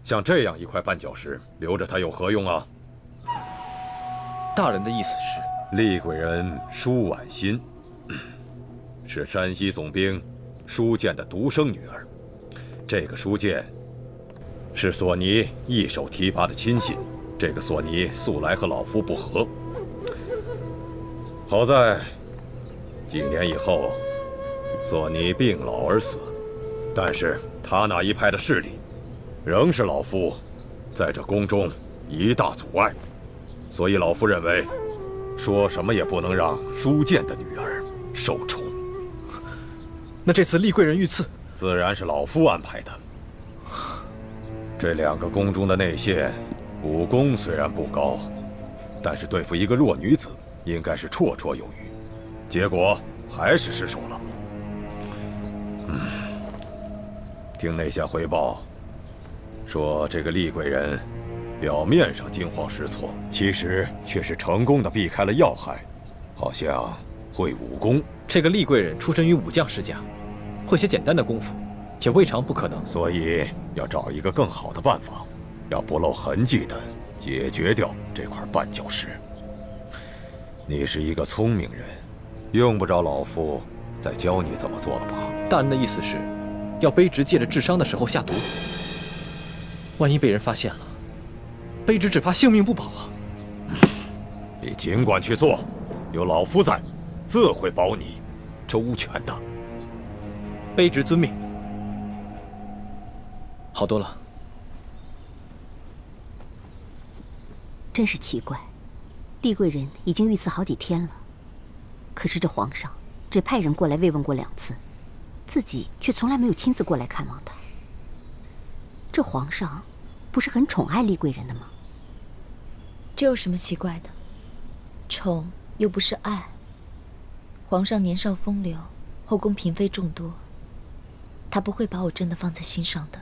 像这样一块绊脚石，留着他有何用啊？大人的意思是，厉贵人舒婉心，是山西总兵舒建的独生女儿。这个舒建是索尼一手提拔的亲信，这个索尼素来和老夫不和。好在几年以后，索尼病老而死，但是他那一派的势力，仍是老夫在这宫中一大阻碍。所以老夫认为，说什么也不能让舒建的女儿受宠。那这次厉贵人遇刺，自然是老夫安排的。这2个宫中的内线，武功虽然不高，但是对付一个弱女子，应该是绰绰有余。结果还是失手了。听内线回报，说这个厉贵人表面上惊慌失措，其实却是成功的避开了要害，好像会武功。这个厉贵人出身于武将世家，会些简单的功夫，也未尝不可能。所以要找一个更好的办法，要不露痕迹的解决掉这块绊脚石。你是一个聪明人，用不着老夫再教你怎么做了吧？大人的意思是，要卑职借着治伤的时候下毒。万一被人发现了，卑职只怕性命不保啊！你尽管去做，有老夫在，自会保你周全的。卑职遵命。好多了。真是奇怪，厉贵人已经遇刺好几天了，可是这皇上只派人过来慰问过2次，自己却从来没有亲自过来看望他。这皇上不是很宠爱厉贵人的吗？这有什么奇怪的？宠又不是爱。皇上年少风流，后宫嫔妃众多，他不会把我真的放在心上的。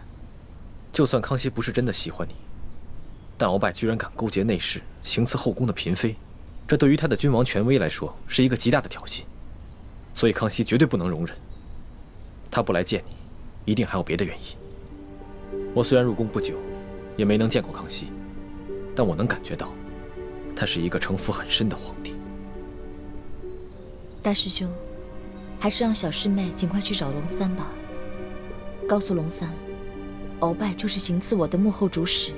就算康熙不是真的喜欢你，但鳌拜居然敢勾结内侍，行刺后宫的嫔妃，这对于他的君王权威来说是一个极大的挑衅，所以康熙绝对不能容忍。他不来见你，一定还有别的原因。我虽然入宫不久，也没能见过康熙，但我能感觉到，他是一个城府很深的皇帝。大师兄，还是让小师妹尽快去找龙三吧，告诉龙三，鳌拜就是行刺我的幕后主使，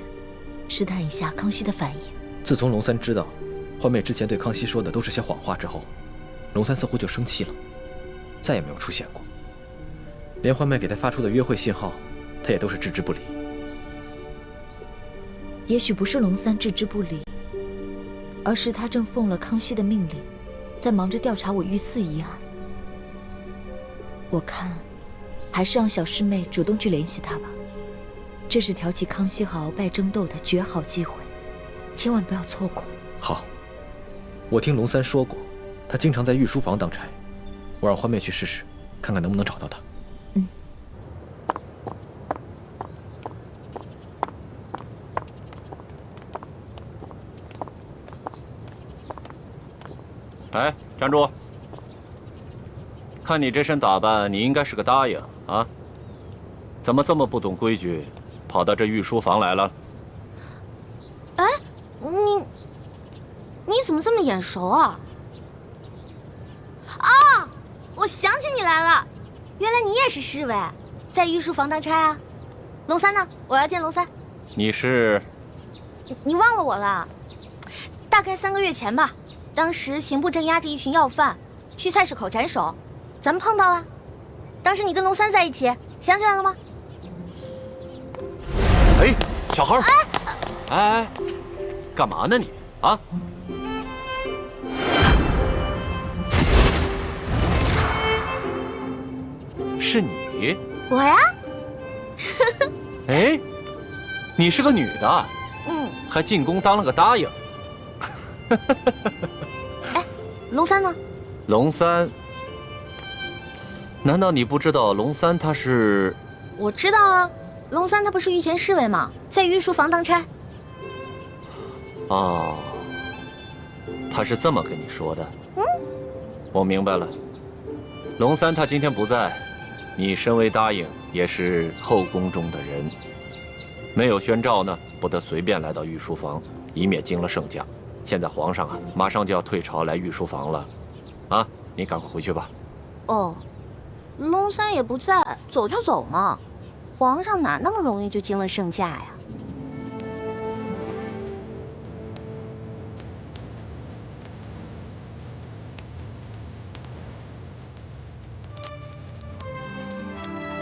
试探一下康熙的反应。自从龙三知道欢妹之前对康熙说的都是些谎话之后，龙三似乎就生气了，再也没有出现过。连欢妹给他发出的约会信号，他也都是置之不理。也许不是龙三置之不理，而是他正奉了康熙的命令，在忙着调查我遇刺一案。我看，还是让小师妹主动去联系他吧。这是挑起康熙和鳌拜争斗的绝好机会，千万不要错过。好，我听龙三说过，他经常在御书房当差，我让欢妹去试试，看看能不能找到他。哎，站住！看你这身打扮，你应该是个答应啊？怎么这么不懂规矩，跑到这御书房来了？哎，你怎么这么眼熟啊？啊，我想起你来了，原来你也是侍卫，在御书房当差啊？龙三呢？我要见龙三。你是？你忘了我了？大概3个月前吧。当时刑部正押着一群要犯，去菜市口斩首，咱们碰到了。当时你跟龙三在一起，想起来了吗？哎，小孩儿，哎，干嘛呢你啊？是你？我呀？哎，你是个女的，还进宫当了个答应。龙三呢？龙三？难道你不知道龙三他是？我知道啊，龙三他不是御前侍卫吗？在御书房当差。哦，他是这么跟你说的。我明白了。龙三他今天不在，你身为答应，也是后宫中的人，没有宣诏呢，不得随便来到御书房，以免惊了圣驾。现在皇上啊，马上就要退朝来御书房了，啊，你赶快回去吧。哦，龙三也不在，走就走嘛，皇上哪那么容易就惊了圣驾呀？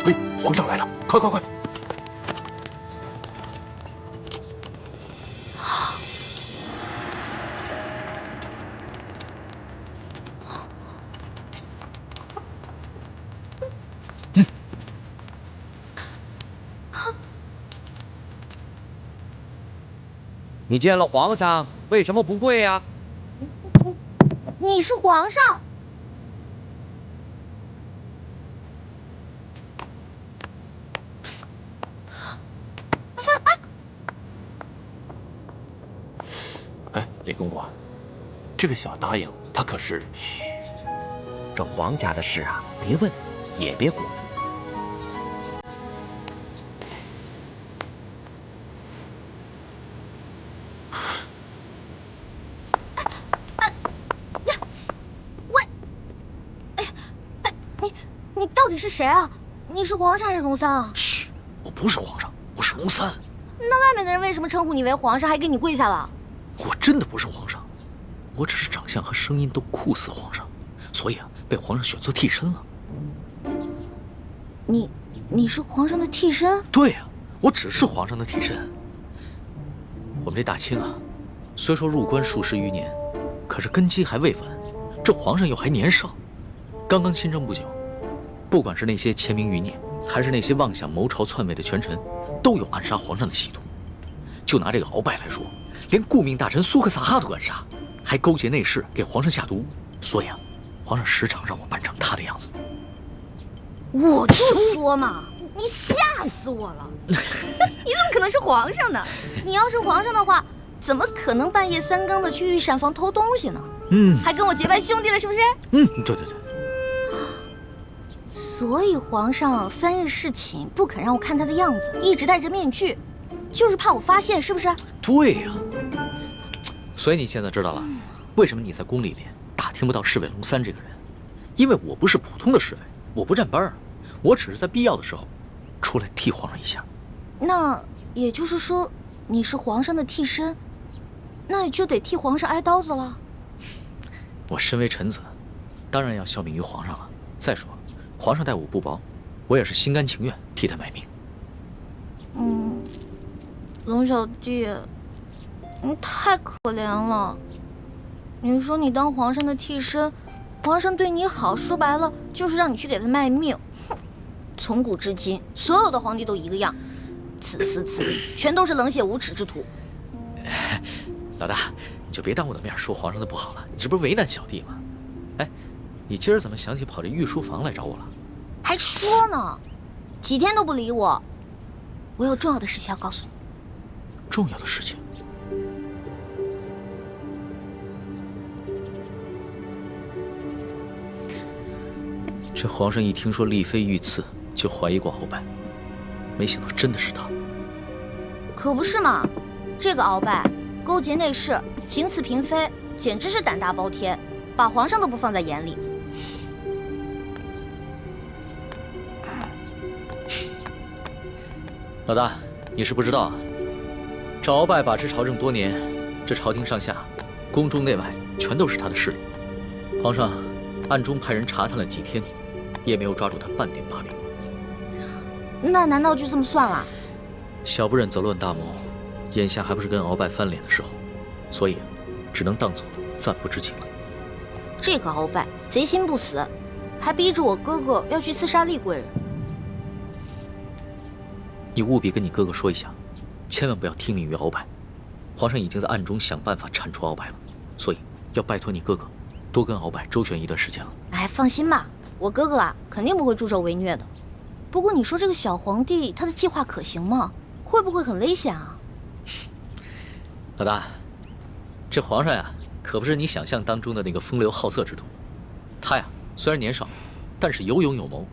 喂，皇上来了，快快快！你见了皇上，为什么不跪呀？你是皇上？哎，李公公，这个小答应他可是……嘘，这皇家的事啊，别问，也别管。底是谁啊？你是皇上还是龙三啊？嘘，我不是皇上，我是龙三。那外面的人为什么称呼你为皇上，还给你跪下了？我真的不是皇上，我只是长相和声音都酷似皇上，所以啊，被皇上选做替身了。你是皇上的替身？对呀，我只是皇上的替身。我们这大清啊，虽说入关数十余年，可是根基还未稳，这皇上又还年少，刚刚亲政不久。不管是那些签名余孽，还是那些妄想谋朝篡位的权臣，都有暗杀皇上的企图。就拿这个鳌拜来说，连顾命大臣苏克萨哈都敢杀，还勾结内侍给皇上下毒。所以啊，皇上时常让我扮成他的样子。我就说嘛，你吓死我了！你怎么可能是皇上呢？你要是皇上的话，怎么可能半夜三更的去御膳房偷东西呢？还跟我结拜兄弟了，是不是？对。所以皇上3日侍寝不肯让我看他的样子，一直戴着面具，就是怕我发现，是不是？对呀。所以你现在知道了，为什么你在宫里面打听不到侍卫龙三这个人？因为我不是普通的侍卫，我不站班儿，我只是在必要的时候出来替皇上一下。那也就是说，你是皇上的替身，那也就得替皇上挨刀子了。我身为臣子，当然要效命于皇上了。再说，皇上待我不薄，我也是心甘情愿替他卖命。龙小弟，你太可怜了。你说你当皇上的替身，皇上对你好，说白了就是让你去给他卖命。哼，从古至今，所有的皇帝都一个样，自私自利，全都是冷血无耻之徒。老大，你就别当我的面说皇上的不好了，你这不是为难小弟吗？哎，你今儿怎么想起跑这御书房来找我了？还说呢，几天都不理我。我有重要的事情要告诉你。重要的事情？这皇上一听说丽妃遇刺，就怀疑过鳌拜，没想到真的是他。可不是嘛，这个鳌拜勾结内侍，行刺嫔妃，简直是胆大包天，把皇上都不放在眼里。老大，你是不知道啊，这鳌拜把持朝政多年，这朝廷上下、宫中内外全都是他的势力。皇上暗中派人查探了几天，也没有抓住他半点把柄。那难道就这么算了？小不忍则乱大谋，眼下还不是跟鳌拜翻脸的时候，所以只能当作暂不知情了。这个鳌拜贼心不死，还逼着我哥哥要去刺杀厉贵人。你务必跟你哥哥说一下，千万不要听命于鳌拜。皇上已经在暗中想办法铲除鳌拜了，所以要拜托你哥哥多跟鳌拜周旋一段时间了。哎，放心吧，我哥哥啊肯定不会助纣为虐的。不过你说这个小皇帝他的计划可行吗？会不会很危险啊？老大，这皇上呀，可不是你想象当中的那个风流好色之徒。他呀虽然年少，但是有勇有谋，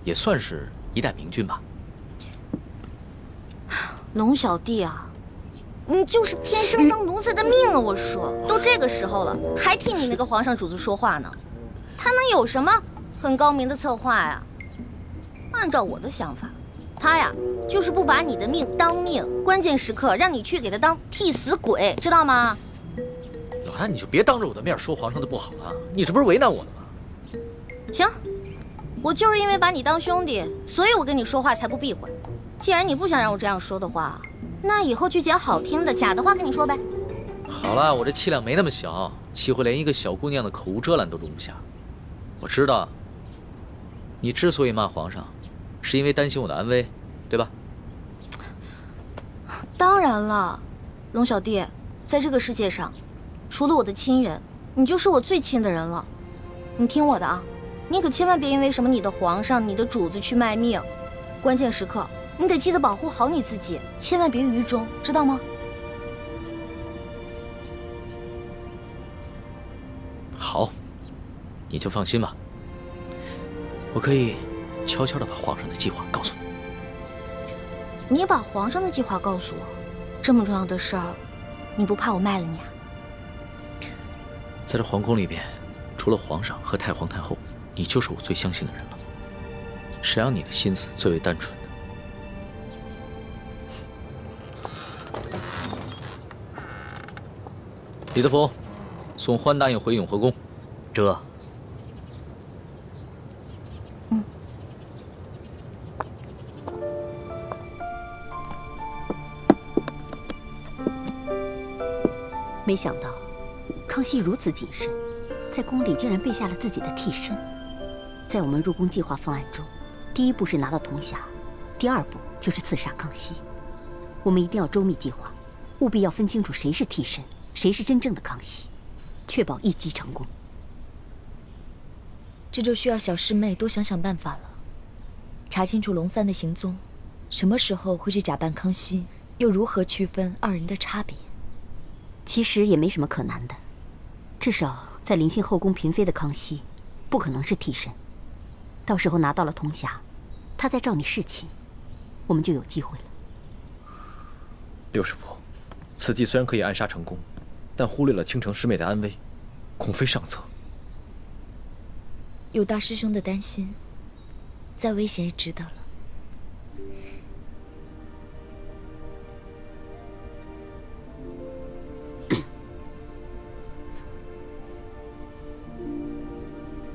也算是一代明君吧。龙小弟啊，你就是天生当奴才的命啊！我说，都这个时候了，还替你那个皇上主子说话呢，他能有什么很高明的策划呀？按照我的想法，他呀就是不把你的命当命，关键时刻让你去给他当替死鬼，知道吗？老大，你就别当着我的面说皇上的不好了，你这不是为难我的吗？行，我就是因为把你当兄弟，所以我跟你说话才不避讳。既然你不想让我这样说的话，那以后就捡好听的假的话跟你说呗。好了，我这气量没那么小，岂会连一个小姑娘的口无遮拦都容不下？我知道，你之所以骂皇上，是因为担心我的安危，对吧？当然了，龙小弟，在这个世界上，除了我的亲人，你就是我最亲的人了。你听我的啊，你可千万别因为什么你的皇上、你的主子去卖命，关键时刻你得记得保护好你自己，千万别于衷，知道吗？好，你就放心吧。我可以悄悄地把皇上的计划告诉你。你把皇上的计划告诉我，这么重要的事儿，你不怕我卖了你啊？在这皇宫里边，除了皇上和太皇太后，你就是我最相信的人了。谁让你的心思最为单纯的？李德福，送欢答应回永和宫。这。没想到，康熙如此谨慎，在宫里竟然备下了自己的替身。在我们入宫计划方案中，第一步是拿到铜匣，第二步就是刺杀康熙。我们一定要周密计划，务必要分清楚谁是替身，谁是真正的康熙，确保一击成功。这就需要小师妹多想想办法了，查清楚龙三的行踪，什么时候会去假扮康熙，又如何区分二人的差别？其实也没什么可难的，至少在临幸后宫嫔妃的康熙，不可能是替身。到时候拿到了铜匣，他再召你侍寝，我们就有机会了。六师傅，此计虽然可以暗杀成功，但忽略了倾城师妹的安危，恐非上策。有大师兄的担心，再危险也值得了。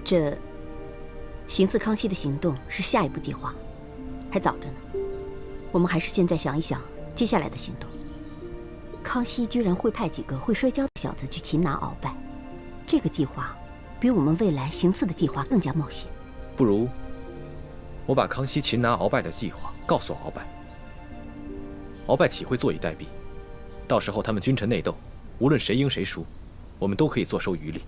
这行刺康熙的行动是下一步计划，还早着呢。我们还是现在想一想接下来的行动。康熙居然会派几个会摔跤的小子去擒拿鳌拜，这个计划比我们未来行刺的计划更加冒险。不如我把康熙擒拿鳌拜的计划告诉鳌拜，鳌拜岂会坐以待毙？到时候他们君臣内斗，无论谁赢谁输，我们都可以坐收渔利。